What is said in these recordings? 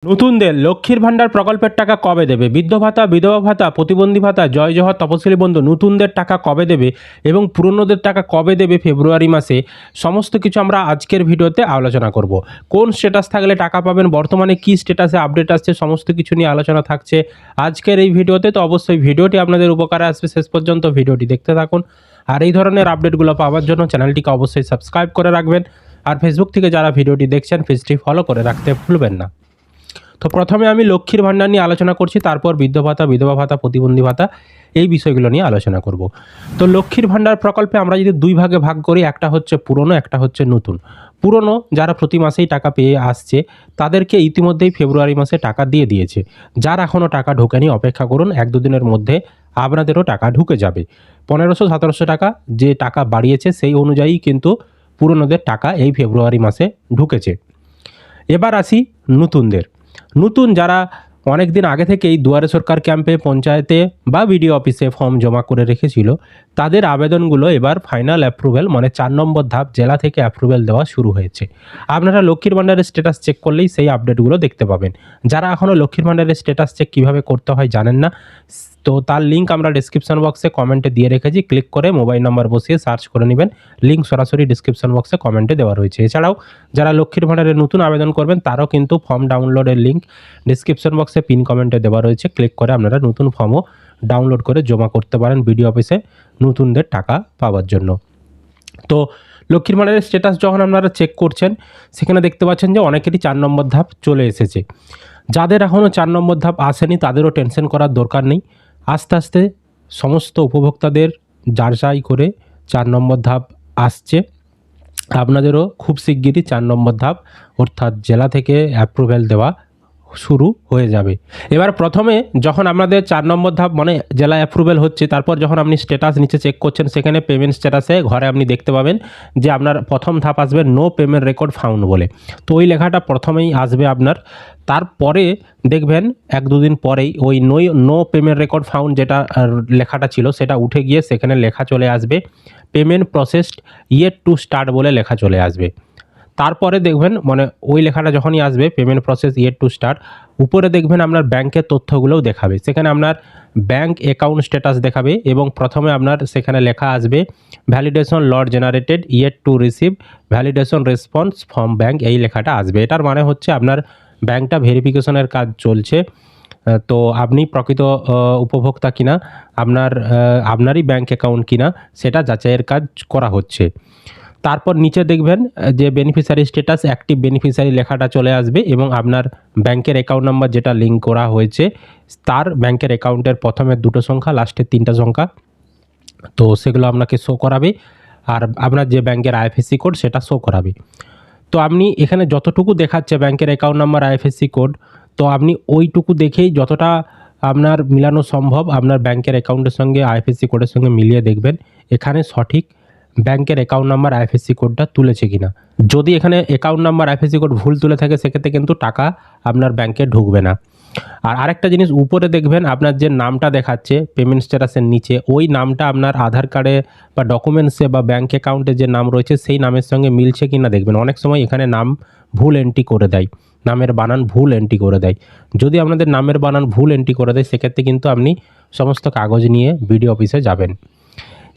নতুনদের লক্ষ্মীর ভাণ্ডার প্রকল্পের টাকা কবে দেবে? বৃদ্ধ ভাতা, বিধবা ভাতা, প্রতিবন্ধী ভাতা, জয় জহর তপশিলি বন্ধু নতুনদের টাকা কবে দেবে এবং পুরনোদের টাকা কবে দেবে ফেব্রুয়ারি মাসে, সমস্ত কিছু আমরা আজকের ভিডিওতে আলোচনা করব। কোন স্ট্যাটাস থাকলে টাকা পাবেন, বর্তমানে কি স্ট্যাটাসে আপডেট আসছে, সমস্ত কিছু নিয়ে আলোচনা থাকছে আজকের এই ভিডিওতে। তো অবশ্যই ভিডিওটি আপনাদের উপকারে আসবে, শেষ পর্যন্ত ভিডিওটি দেখতে থাকুন। আর এই ধরনের আপডেটগুলো পাওয়ার জন্য চ্যানেলটিকে অবশ্যই সাবস্ক্রাইব করে রাখবেন। আর ফেসবুক থেকে যারা ভিডিওটি দেখছেন পেজটি ফলো করে রাখতে ভুলবেন না। তো প্রথমে আমি লক্ষ্মীর ভাণ্ডার নিয়ে আলোচনা করছি, তারপর বৃদ্ধ ভাতা, বিধবা ভাতা, প্রতিবন্ধী ভাতা এই বিষয়গুলো নিয়ে আলোচনা করব। তো লক্ষ্মীর ভাণ্ডার প্রকল্পে আমরা যদি দুই ভাগে ভাগ করি, একটা হচ্ছে পুরনো, একটা হচ্ছে নতুন। পুরনো যারা প্রতি মাসেই টাকা পেয়ে আসছে তাদেরকে ইতিমধ্যেই ফেব্রুয়ারি মাসে টাকা দিয়ে দিয়েছে। যার এখনও টাকা ঢোকেনি অপেক্ষা করুন, 1-2 দিনের মধ্যে আপনাদেরও টাকা ঢুকে যাবে। 1500-1700 টাকা যে টাকা বাড়িয়েছে সেই অনুযায়ী কিন্তু পুরনোদের টাকা এই ফেব্রুয়ারি মাসে ঢুকেছে। এবার আসি নতুনদের। নতুন যারা অনেক দিন আগে থেকেই দুয়ারে সরকার ক্যাম্পে, পঞ্চায়েতে বা বিডিও অফিসে ফর্ম জমা করে রেখেছিল, তাদের আবেদনগুলো এবার ফাইনাল অ্যাপ্রুভেল মানে 4 নম্বর ধাপ জেলা থেকে অ্যাপ্রুভেল দেওয়া শুরু হয়েছে। আপনারা লক্ষ্মীর ভাণ্ডারের স্ট্যাটাস চেক করলেই সেই আপডেটগুলো দেখতে পাবেন। যারা এখনও লক্ষ্মীর ভাণ্ডারের স্ট্যাটাস চেক কীভাবে করতে হয় জানেন না, তো তার লিঙ্ক আমরা ডিসক্রিপশন বক্সে কমেন্টে দিয়ে রেখেছি। ক্লিক করে মোবাইল নাম্বার বসিয়ে সার্চ করে নেবেন, লিঙ্ক সরাসরি ডিসক্রিপশন বক্সে কমেন্টে দেওয়া রয়েছে। এছাড়াও যারা লক্ষ্মীর ভাণ্ডারের নতুন আবেদন করবেন তারও কিন্তু ফর্ম ডাউনলোডের লিঙ্ক ডিসক্রিপশন বক্সে পিন কমেন্টে দেওয়া রয়েছে। ক্লিক করে আপনারা নতুন ফর্মও ডাউনলোড করে জমা করতে পারেন বিডিও অফিসে নতুনদের টাকা পাওয়ার জন্য। তো লক্ষ্মীর ভাণ্ডারের স্ট্যাটাস যখন আপনারা চেক করছেন, সেখানে দেখতে পাচ্ছেন যে অনেকেরই 4 নম্বর ধাপ চলে এসেছে। যাদের এখনও 4 নম্বর ধাপ আসেনি তাদেরও টেনশন করার দরকার নেই। আস্তে আস্তে সমস্ত উপভোক্তাদের যাচাই করে 4 নম্বর ধাপ আসছে। আপনাদেরও খুব শিগগিরই 4 নম্বর ধাপ অর্থাৎ জেলা থেকে অ্যাপ্রুভেল দেওয়া শুরু হয়ে যাবে। এবার প্রথমে যখন আপনাদের 4 নম্বর ধাপ মানে জেলা অ্যাপ্রুভেল হচ্ছে, তারপর যখন আপনি স্ট্যাটাস নিচে চেক করছেন, সেখানে পেমেন্ট স্ট্যাটাসে ঘরে আপনি দেখতে পাবেন যে আপনার প্রথম ধাপ আসবে নো পেমেন্ট রেকর্ড ফাউন্ড বলে। তো ওই লেখাটা প্রথমেই আসবে আপনার। তারপরে দেখবেন 1-2 দিন পরেই ওই নো পেমেন্ট রেকর্ড ফাউন্ড যেটা লেখাটা ছিল সেটা উঠে গিয়ে সেখানে লেখা চলে আসবে payment processed yet to start বলে লেখা চলে আসবে। তারপরে দেখবেন মানে ওই লেখাটা যখনই আসবে payment process yet to start, উপরে দেখবেন আপনার ব্যাংকের তথ্যগুলোও দেখাবে। সেখানে আপনার ব্যাংক অ্যাকাউন্ট স্ট্যাটাস দেখাবে এবং প্রথমে আপনার সেখানে লেখা আসবে validation lot generated yet to receive validation response from bank, এই লেখাটা আসবে। এটার মানে হচ্ছে আপনার ব্যাংকটা ভেরিফিকেশনের কাজ চলছে, তো আপনি প্রকৃত উপভোক্তা কিনা, আপনারই ব্যাংক অ্যাকাউন্ট কিনা সেটা যাচাইয়ের কাজ করা হচ্ছে। তারপর নিচে দেখবেন যে বেনিফিশিয়ারি স্ট্যাটাস অ্যাক্টিভ বেনিফিশিয়ারি লেখাটা চলে আসবে এবং আপনার ব্যাংকের অ্যাকাউন্ট নাম্বার যেটা লিঙ্ক করা হয়েছে তার ব্যাংকের অ্যাকাউন্টের প্রথমের 2টো সংখ্যা, লাস্টের 3টা সংখ্যা, তো সেগুলো আপনাকে শো করাবে। আর আপনার যে ব্যাংকের আইএফএসসি কোড সেটা শো করাবে। তো আপনি এখানে যতটুকু দেখাচ্ছে ব্যাংকের অ্যাকাউন্ট নাম্বার, আইএফএসসি কোড, তো আপনি ওইটুকু দেখেই যতটা আপনার মিলানো সম্ভব আপনার ব্যাংকের অ্যাকাউন্টের সঙ্গে আইএফএসসি কোডের সঙ্গে মিলিয়ে দেখবেন এখানে সঠিক ব্যাংকের অ্যাকাউন্ট নাম্বার আইএফএসসি কোডটা তুলেছে কিনা। যদি এখানে অ্যাকাউন্ট নাম্বার আইএফএসসি কোড ভুল তুলে থাকে সেক্ষেত্রে কিন্তু টাকা আপনার ব্যাংকে ঢুকবে না। আর আরেকটা জিনিস, উপরে দেখবেন আপনার যে নামটা দেখাচ্ছে পেমেন্ট স্ট্যাটাসের নিচে, ওই নামটা আপনার আধার কার্ডে বা ডকুমেন্টসে বা ব্যাংক অ্যাকাউন্টে যে নাম রয়েছে সেই নামের সঙ্গে মিলছে কিনা দেখবেন। অনেক সময় এখানে নাম ভুল এন্ট্রি করে দেয়, নামের বানান ভুল এন্ট্রি করে দেয়। যদি আপনাদের নামের বানান ভুল এন্ট্রি করে দেয় সেক্ষেত্রে কিন্তু আপনি সমস্ত কাগজ নিয়ে বিডিও অফিসে যাবেন।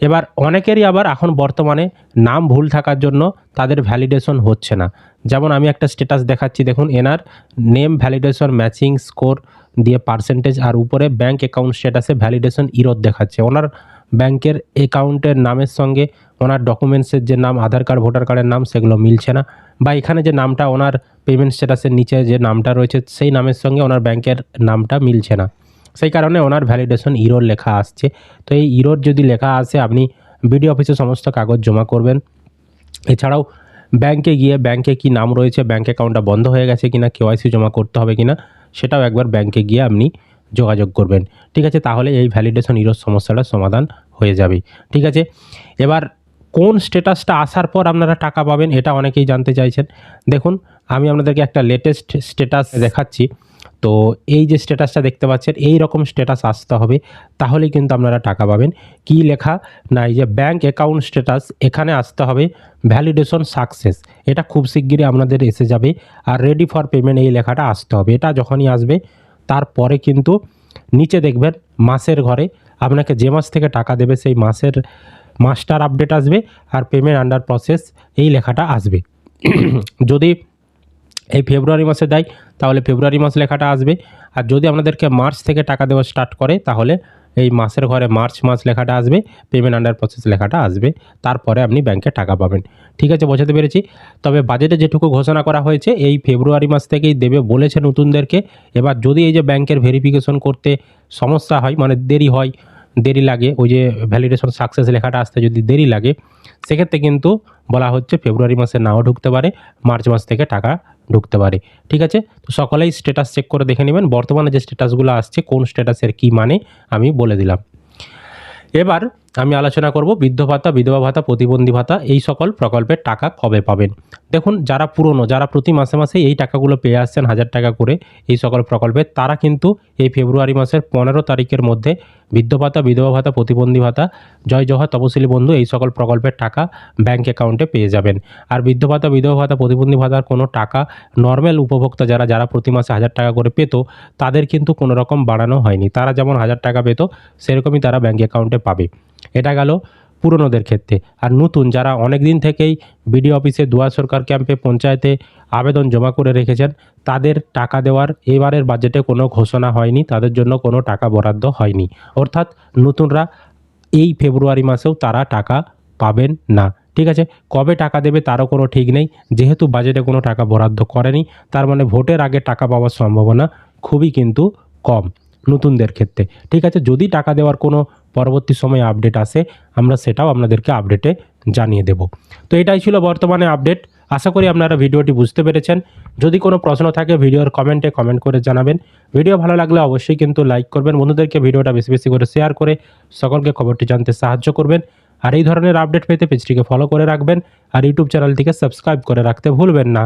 এবার অনেকেরই আবার এখন বর্তমানে নাম ভুল থাকার জন্য তাদের ভ্যালিডেশন হচ্ছে না। যেমন আমি একটা স্ট্যাটাস দেখাচ্ছি, দেখুন এনার নেম ভ্যালিডেশন ম্যাচিং স্কোর দিয়ে পার্সেন্টেজ, আর উপরে ব্যাংক অ্যাকাউন্ট স্ট্যাটাসে ভ্যালিডেশন ইরোর দেখাচ্ছে। ওনার ব্যাংকের অ্যাকাউন্টের নামের সঙ্গে ওনার ডকুমেন্টসের যে নাম, আধার কার্ড, ভোটার কার্ডের নাম, সেগুলো মিলছে না। বা এখানে যে নামটা ওনার পেমেন্ট স্ট্যাটাসের নিচে যে নামটা রয়েছে সেই নামের সঙ্গে ওনার ব্যাংকের নামটা মিলছে না, সেই কারণে ওনার ভ্যালিডেশন ইরোর লেখা আসছে। তো এই ইরোর যদি লেখা আসে আপনি বিডিও অফিসে সমস্ত কাগজ জমা করবেন। এছাড়াও ব্যাংকে গিয়ে ব্যাংকে কি নাম রয়েছে, ব্যাংক অ্যাকাউন্টটা বন্ধ হয়ে গেছে কিনা, কেওয়াইসি জমা করতে হবে কিনা সেটাও একবার ব্যাংকে গিয়ে আপনি যোগাযোগ করবেন। ঠিক আছে, তাহলে এই ভ্যালিডেশন ইরোর সমস্যাটার সমাধান হয়ে যাবে। ঠিক আছে, এবার কোন স্ট্যাটাসটা আসার পর আপনারা টাকা পাবেন এটা অনেকেই জানতে চাইছেন। দেখুন আমি আপনাদেরকে একটা লেটেস্ট স্ট্যাটাস দেখাচ্ছি। তো এই যে স্ট্যাটাসটা দেখতে পাচ্ছেন, এই রকম স্ট্যাটাস আসতে হবে, তাহলেই কিন্তু আপনারা টাকা পাবেন। কি লেখা না, এই যে ব্যাঙ্ক অ্যাকাউন্ট স্ট্যাটাস, এখানে আসতে হবে ভ্যালিডেশন সাকসেস। এটা খুব শিগগিরই আপনাদের এসে যাবে। আর রেডি ফর পেমেন্ট এই লেখাটা আসতে হবে। এটা যখনই আসবে তারপরে কিন্তু নিচে দেখবেন মাসের ঘরে আপনাকে যে মাস থেকে টাকা দেবে সেই মাসটার আপডেট আসবে, আর পেমেন্ট আন্ডার প্রসেস এই লেখাটা আসবে। যদি এই ফেব্রুয়ারি মাসে দেয় তাহলে ফেব্রুয়ারি মাস লেখাটা আসবে, আর যদি আপনাদেরকে মার্চ থেকে টাকা দেওয়া স্টার্ট করে তাহলে এই মাসের ঘরে মার্চ মাস লেখাটা আসবে, পেমেন্ট আন্ডার প্রসেস লেখাটা আসবে, তারপরে আপনি ব্যাংকে টাকা পাবেন। ঠিক আছে, বোঝাতে পেরেছি? তবে বাজেটে যেটুকু ঘোষণা করা হয়েছে এই ফেব্রুয়ারি মাস থেকেই দেবে বলেছে নতুনদেরকে। এবার যদি এই যে ব্যাংকের ভেরিফিকেশন করতে সমস্যা হয়, মানে দেরি লাগে, ওই যে ভ্যালিডেশন সাকসেস লেখাটা আসতে যদি দেরি লাগে, সেক্ষেত্রে কিন্তু বলা হচ্ছে ফেব্রুয়ারি মাসে নাও ঢুকতে পারে, মার্চ মাস থেকে টাকা ঢুকতে পারে। ঠিক আছে, তো সকলেই স্ট্যাটাস চেক করে দেখে নেবেন বর্তমানে যে স্ট্যাটাসগুলো আসছে কোন স্ট্যাটাসের কী মানে আমি বলে দিলাম। এবার আমি আলোচনা করব বৃদ্ধ ভাতা, বিধবা ভাতা, প্রতিবন্ধী ভাতা এই সকল প্রকল্পের টাকা কবে পাবেন। দেখুন, যারা পুরনো, যারা প্রতি মাসে মাসে এই টাকাগুলো পেয়ে আসছেন 1000 টাকা করে এই সকল প্রকল্পে, তারা কিন্তু এই ফেব্রুয়ারি মাসের 15 তারিখের মধ্যে বৃদ্ধ ভাতা, বিধবা ভাতা, প্রতিবন্ধী ভাতা, জয় জওহর তপশিলি বন্ধু এই সকল প্রকল্পের টাকা ব্যাঙ্ক অ্যাকাউন্টে পেয়ে যাবেন। আর বৃদ্ধ ভাতা, বিধবা ভাতা, প্রতিবন্ধী ভাতার কোনো টাকা নর্মাল উপভোক্তা যারা প্রতি মাসে 1000 টাকা করে পেত, তাদের কিন্তু কোনো রকম বাড়ানো হয়নি। তারা যেমন 1000 টাকা পেত সেরকমই তারা ব্যাঙ্ক অ্যাকাউন্টে পাবে। এটা গেল পুরনোদের ক্ষেত্রে। আর নতুন যারা অনেক দিন থেকেই বিডিও অফিসে, দুয়ার সরকার ক্যাম্পে, পঞ্চায়েতে আবেদন জমা করে রেখেছেন, তাদের টাকা দেওয়ার এবারের বাজেটে কোনো ঘোষণা হয়নি, তাদের জন্য কোনো টাকা বরাদ্দ হয়নি। অর্থাৎ নতুনরা এই ফেব্রুয়ারি মাসেও তারা টাকা পাবেন না। ঠিক আছে, কবে টাকা দেবে তারও কোনো ঠিক নেই। যেহেতু বাজেটে কোনো টাকা বরাদ্দ করেনি, তার মানে ভোটের আগে টাকা পাওয়ার সম্ভাবনা খুবই কিন্তু কম নতুনদের ক্ষেত্রে। ঠিক আছে, যদি টাকা দেওয়ার কোনো পরবর্তী সময়ে আপডেট আসে আমরা সেটাও আপনাদেরকে আপডেটে জানিয়ে দেব। তো এটাই ছিল বর্তমানে আপডেট। আশা করি আপনারা ভিডিওটি বুঝতে পেরেছেন। যদি কোনো প্রশ্ন থাকে ভিডিওর কমেন্টে কমেন্ট করে জানাবেন। ভিডিও ভালো লাগলে অবশ্যই কিন্তু লাইক করবেন, বন্ধুদেরকে ভিডিওটা বেশি বেশি করে শেয়ার করে সকলকে খবরটি জানতে সাহায্য করবেন। আর এই ধরনের আপডেট পেতে পেজটিকে ফলো করে রাখবেন, আর ইউটিউব চ্যানেলটিকে সাবস্ক্রাইব করে রাখতে ভুলবেন না।